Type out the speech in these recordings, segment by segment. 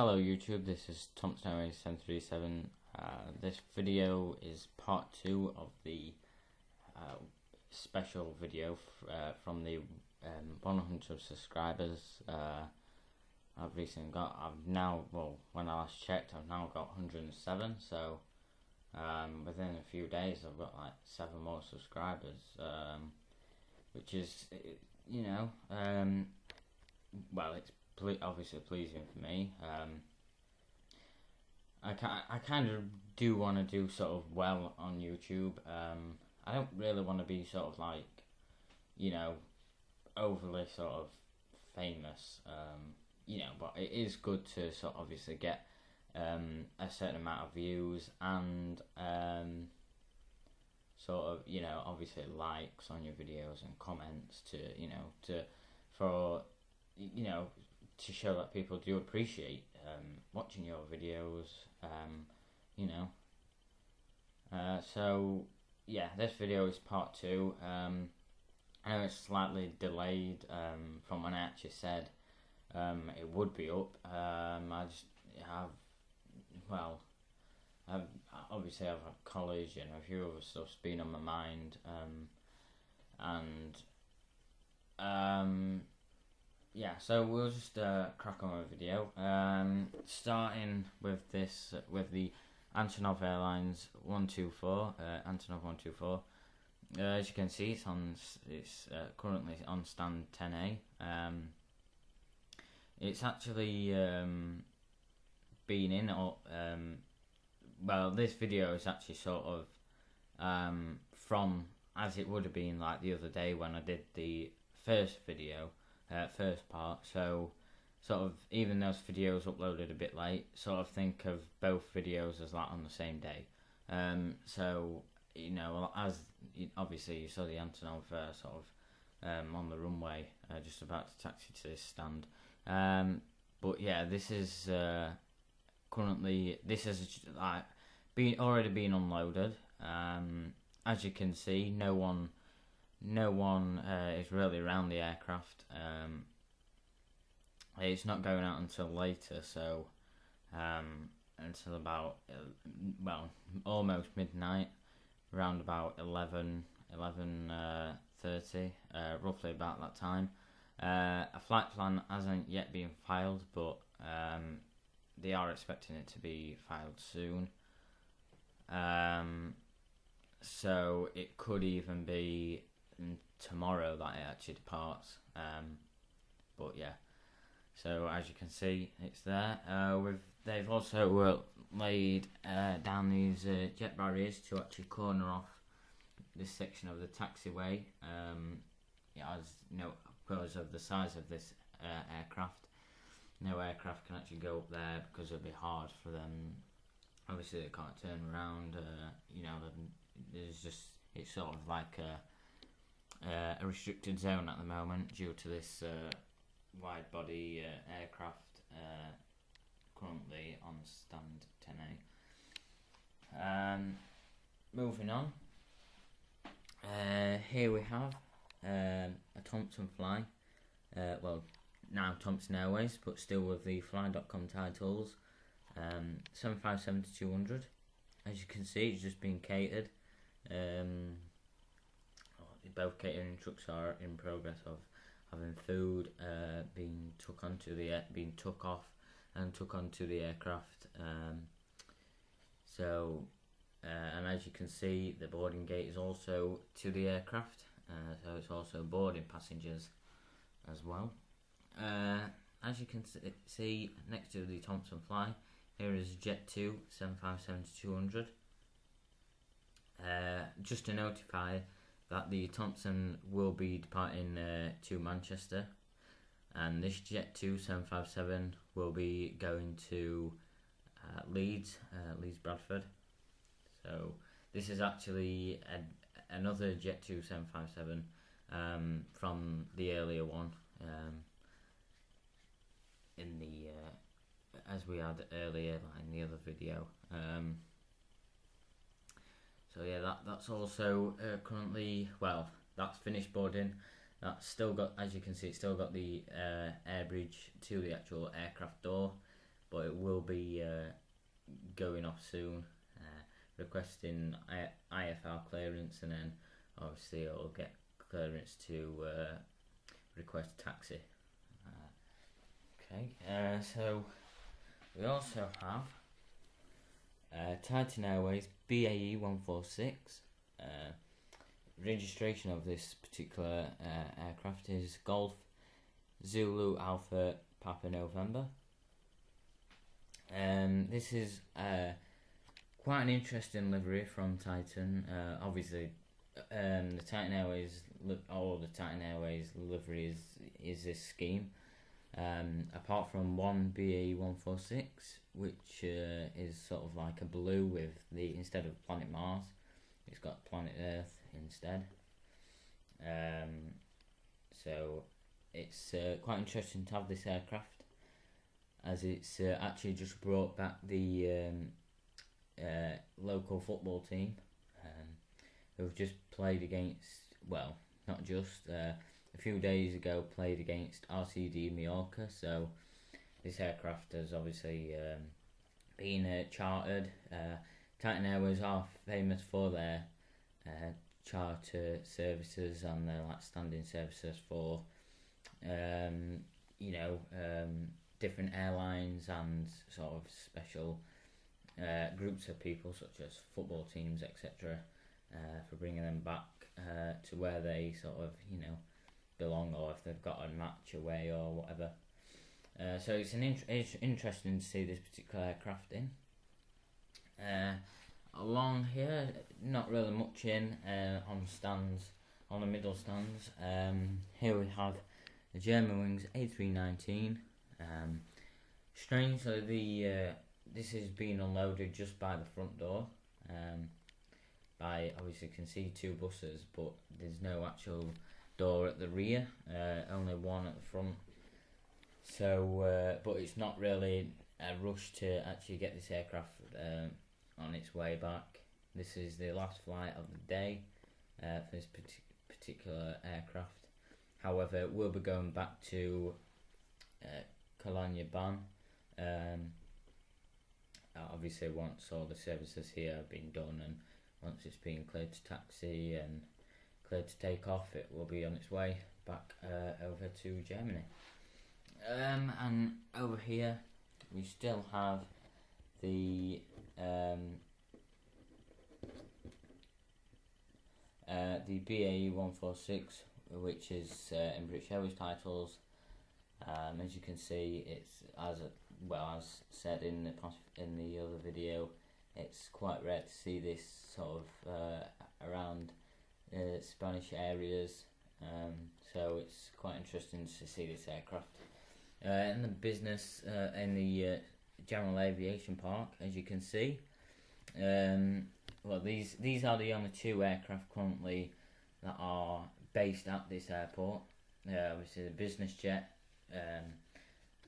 Hello YouTube, this is Thompson Fly 737. This video is part 2 of the special video from the 100 subscribers. I've recently got, when I last checked, I've now got 107, so within a few days I've got like 7 more subscribers, which is, it's obviously pleasing for me. I kind of do want to do sort of well on YouTube. I don't really want to be sort of like, overly sort of famous, but it is good to sort of obviously get a certain amount of views and sort of, obviously likes on your videos and comments to show that people do appreciate watching your videos, so yeah, this video is part 2. I know it's slightly delayed from when I actually said it would be up. Obviously I've had college and a few other stuff's been on my mind, so we'll just crack on with the video. Starting with this, with the Antonov Airlines 124, Antonov 124. As you can see, it's currently on stand 10A. It's actually been in, this video is actually sort of from as it would have been like the other day when I did the first video. First part, so sort of even those videos uploaded a bit late, sort of think of both videos as like on the same day. As obviously you saw the Antonov sort of on the runway, just about to taxi to this stand. But yeah, this is currently, this is like already been unloaded. As you can see, no one is really around the aircraft. It's not going out until later, so until about almost midnight, around about 11:30, roughly about that time. A flight plan hasn't yet been filed, but they are expecting it to be filed soon. So it could even be tomorrow that it actually departs, but yeah, so as you can see, it's there. They've also laid down these jet barriers to actually corner off this section of the taxiway, because of the size of this aircraft. No aircraft can actually go up there because it'd be hard for them. Obviously they can't turn around. It's sort of like a restricted zone at the moment due to this wide body aircraft currently on stand 10A. Moving on, here we have a Thompson Fly, now Thompson Airways, but still with the fly.com titles, 757-200. As you can see, it's just been catered. Both catering trucks are in progress of having food being took off and took onto the aircraft. And as you can see, the boarding gate is also to the aircraft, so it's also boarding passengers as well. As you can see, next to the Thompson Fly, here is Jet 2 757-200. Just to notify that the Thompson will be departing to Manchester, and this Jet 2 757 will be going to Leeds, Bradford. So this is actually another Jet 2 757 from the earlier one, in the as we had earlier, like in the other video. So yeah, that's also currently, that's finished boarding. That's still got, as you can see, it's still got the air bridge to the actual aircraft door. but it will be going off soon, requesting IFR clearance, and then obviously it'll get clearance to request taxi. So we also have Titan Airways BAE 146. Registration of this particular aircraft is Golf Zulu Alpha Papa November. This is quite an interesting livery from Titan. Obviously, the Titan Airways, all the Titan Airways livery is this scheme. Apart from one BAE 146, which is sort of like a blue with instead of planet Mars, it's got planet Earth instead. So it's quite interesting to have this aircraft, as it's actually just brought back the local football team, who've just played against, well, not just, a few days ago played against RCD Mallorca. So this aircraft has obviously been chartered. Titan Airways are famous for their charter services and their standing services for different airlines and sort of special groups of people such as football teams, etc., for bringing them back to where they sort of belong, or if they've got a match away or whatever. So it's interesting to see this particular aircraft in. Along here, not really much in on the middle stands. Here we have the Germanwings A319. Strangely, this is being unloaded just by the front door. Obviously you can see two buses, but there's no actual door at the rear, only one at the front. So, but it's not really a rush to actually get this aircraft on its way back. This is the last flight of the day for this particular aircraft. However, we'll be going back to Colonia Ban. Obviously, once all the services here have been done, and once it's been cleared to taxi and cleared to take off, it will be on its way back over to Germany. And over here, we still have the BAE 146, which is in British Airways titles. As you can see, it's as said in the other video, it's quite rare to see this sort of around Spanish areas. So it's quite interesting to see this aircraft in the business in the General Aviation Park. As you can see, well, these are the only two aircraft currently that are based at this airport. Obviously, the business jet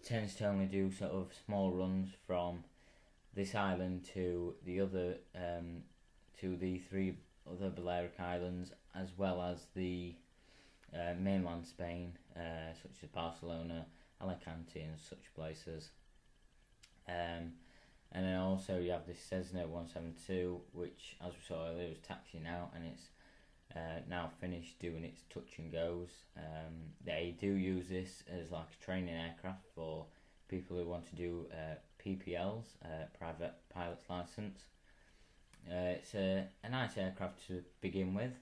tends to only do sort of small runs from this island to the other to the three other Balearic Islands, as well as the mainland Spain, such as Barcelona, Alicante, and such places. And then also you have this Cessna 172, which, as we saw earlier, was taxiing out, and it's now finished doing its touch and goes. They do use this as like a training aircraft for people who want to do PPLs, private pilot's license. It's a nice aircraft to begin with.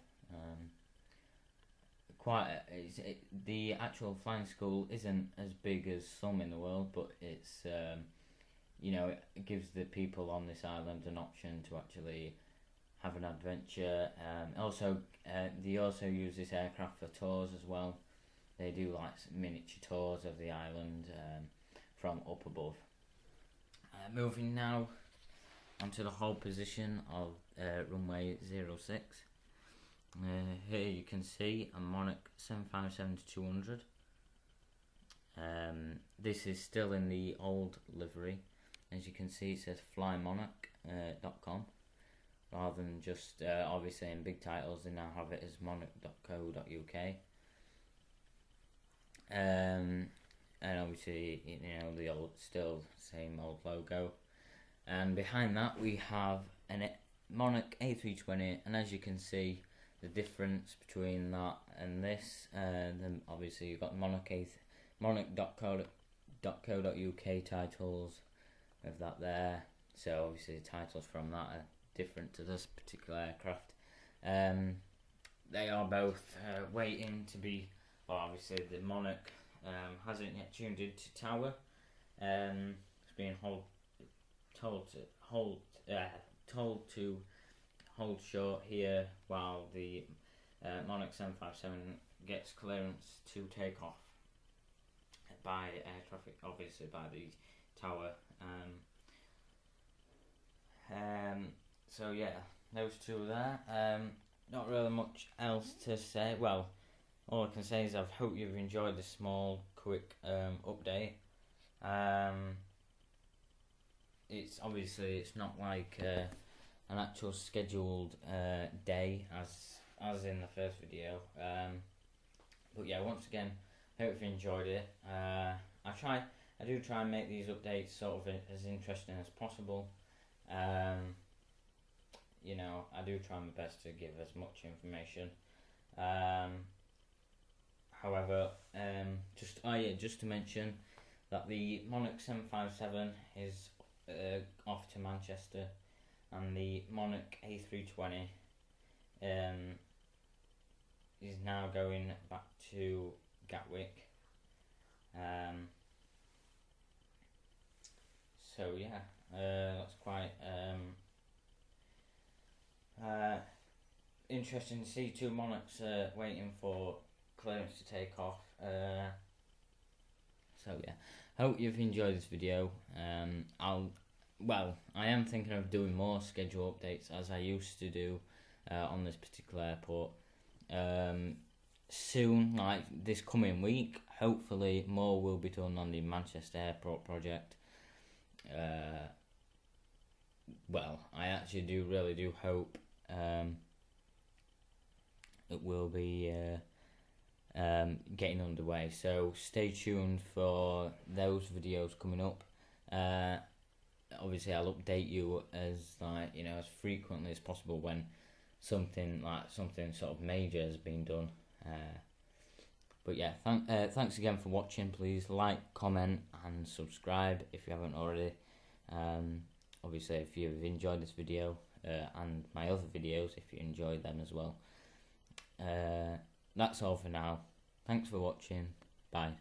The actual flying school isn't as big as some in the world, but it's it gives the people on this island an option to actually have an adventure. They also use this aircraft for tours as well. They do like miniature tours of the island from up above. Moving now onto the hold position of runway 06. Here you can see a Monarch 757-200. This is still in the old livery. As you can see, it says flymonarch.com rather than just obviously in big titles. They now have it as monarch.co.uk. And obviously, you know, the old, still same old logo. And behind that we have an Monarch A320, and as you can see, the difference between that and this, then obviously you've got Monarch.co.uk titles of that there. So obviously the titles from that are different to this particular aircraft. They are both waiting to be, well, obviously the Monarch hasn't yet tuned into tower. It's being told to hold short here while the Monarch 757 gets clearance to take off by air traffic, obviously by the tower. So yeah, those two there. Not really much else to say. Well, all I can say is I hope you've enjoyed this small, quick update. It's obviously, it's not like an actual scheduled day as in the first video. But yeah, once again, hope you enjoyed it. I do try and make these updates sort of as interesting as possible. You know, I do try my best to give as much information. However, just to mention that the Monarch 757 is off to Manchester, and the Monarch A320 is now going back to Gatwick. So yeah, that's quite interesting to see two Monarchs waiting for clearance to take off. So yeah, hope you've enjoyed this video. I am thinking of doing more schedule updates as I used to do on this particular airport. Soon, like this coming week, hopefully more will be done on the Manchester Airport project. I actually really do hope it will be getting underway, so stay tuned for those videos coming up. Obviously I'll update you as as frequently as possible when something sort of major has been done. But yeah, thanks again for watching. Please like, comment and subscribe if you haven't already. Obviously if you've enjoyed this video and my other videos, if you enjoyed them as well. That's all for now. Thanks for watching. Bye.